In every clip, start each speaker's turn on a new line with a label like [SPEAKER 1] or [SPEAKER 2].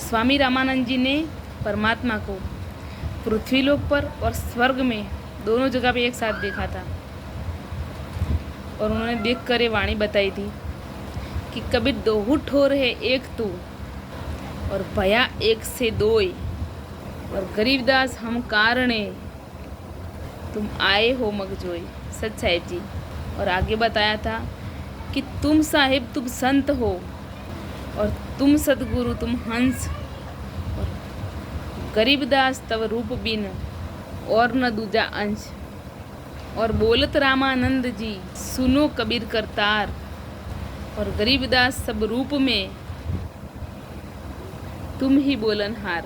[SPEAKER 1] स्वामी रामानंद जी ने परमात्मा को पृथ्वीलोक पर और स्वर्ग में दोनों जगह पे एक साथ देखा था और उन्होंने देखकर ये वाणी बताई थी कि कबीर दोहु ठोर है एक तू और भया एक से दोई और गरीबदास हम कारणे तुम आए हो मगजोई। सच साहिब जी। और आगे बताया था कि तुम साहिब तुम संत हो और तुम सदगुरु तुम हंस और गरीबदास तव रूप बिन और न दूजा अंश। और बोलत रामानंद जी सुनो कबीर करतार और गरीबदास सब रूप में तुम ही बोलनहार।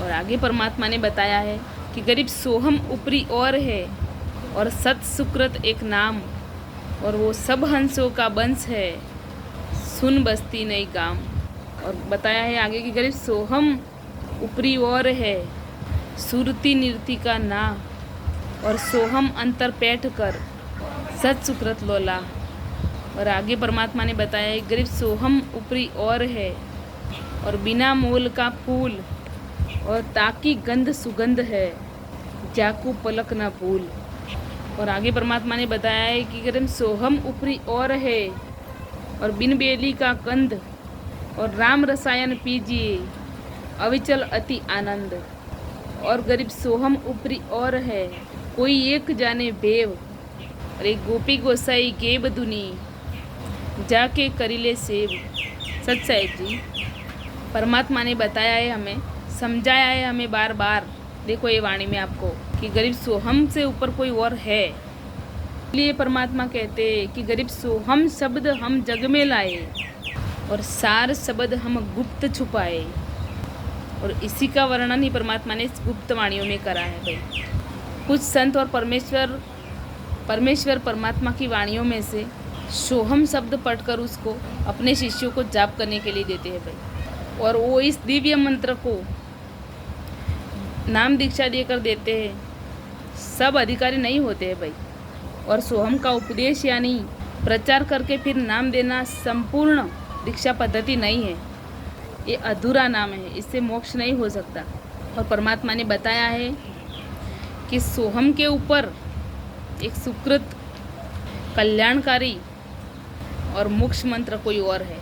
[SPEAKER 1] और आगे परमात्मा ने बताया है कि गरीब सोहम ऊपरी और है और सत सुकृत एक नाम और वो सब हंसों का वंश है सुन बस्ती नई गाम। और बताया है आगे कि गरीब सोहम ऊपरी और है सुरती निर्ति का ना और सोहम अंतर पैठ कर सत सुकृत लोला। और आगे परमात्मा ने बताया है गरीब सोहम ऊपरी और है और बिना मोल का फूल और ताकि गंध सुगंध है जाकू पलक ना भूल। और आगे परमात्मा ने बताया है कि गरीब सोहम ऊपरी और है और बिन बेली का कंद और राम रसायन पीजिए अविचल अति आनंद। और गरीब सोहम ऊपरी और है कोई एक जाने बेव और एक गोपी गोसाई गेब दुनी जाके करिले सेव। सच साहिब जी। परमात्मा ने बताया है हमें, समझाया है हमें बार बार। देखो ये वाणी में आपको कि गरीब सोहम से ऊपर कोई और है। इसलिए परमात्मा कहते हैं कि गरीब सोहम शब्द हम जग में लाए और सार शब्द हम गुप्त छुपाए। और इसी का वर्णन ही परमात्मा ने इस गुप्त वाणियों में करा है भाई। कुछ संत और परमेश्वर परमात्मा की वाणियों में से सोहम शब्द पढ़कर उसको अपने शिष्यों को जाप करने के लिए देते हैं भाई। और वो इस दिव्य मंत्र को नाम दीक्षा देकर देते हैं। सब अधिकारी नहीं होते हैं भाई। और सोहम का उपदेश यानी प्रचार करके फिर नाम देना संपूर्ण दीक्षा पद्धति नहीं है। ये अधूरा नाम है, इससे मोक्ष नहीं हो सकता। और परमात्मा ने बताया है कि सोहम के ऊपर एक सुकृत कल्याणकारी और मोक्ष मंत्र कोई और है।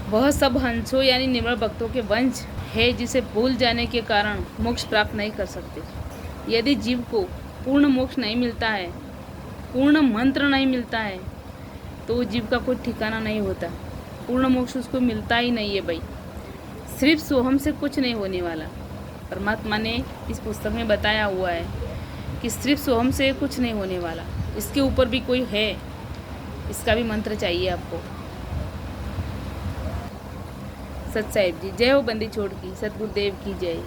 [SPEAKER 1] वह सब हंसों यानी निर्मल भक्तों के वंश है जिसे भूल जाने के कारण मोक्ष प्राप्त नहीं कर सकते। यदि जीव को पूर्ण मोक्ष नहीं मिलता है, पूर्ण मंत्र नहीं मिलता है, तो जीव का कोई ठिकाना नहीं होता। पूर्ण मोक्ष उसको मिलता ही नहीं है भाई। सिर्फ सोहम से कुछ नहीं होने वाला। परमात्मा ने इस पुस्तक में बताया हुआ है कि सिर्फ सोहम से कुछ नहीं होने वाला, इसके ऊपर भी कोई है, इसका भी मंत्र चाहिए आपको। सत साहिब जी। जय हो बंदी छोड़ की, सतगुरुदेव की जय।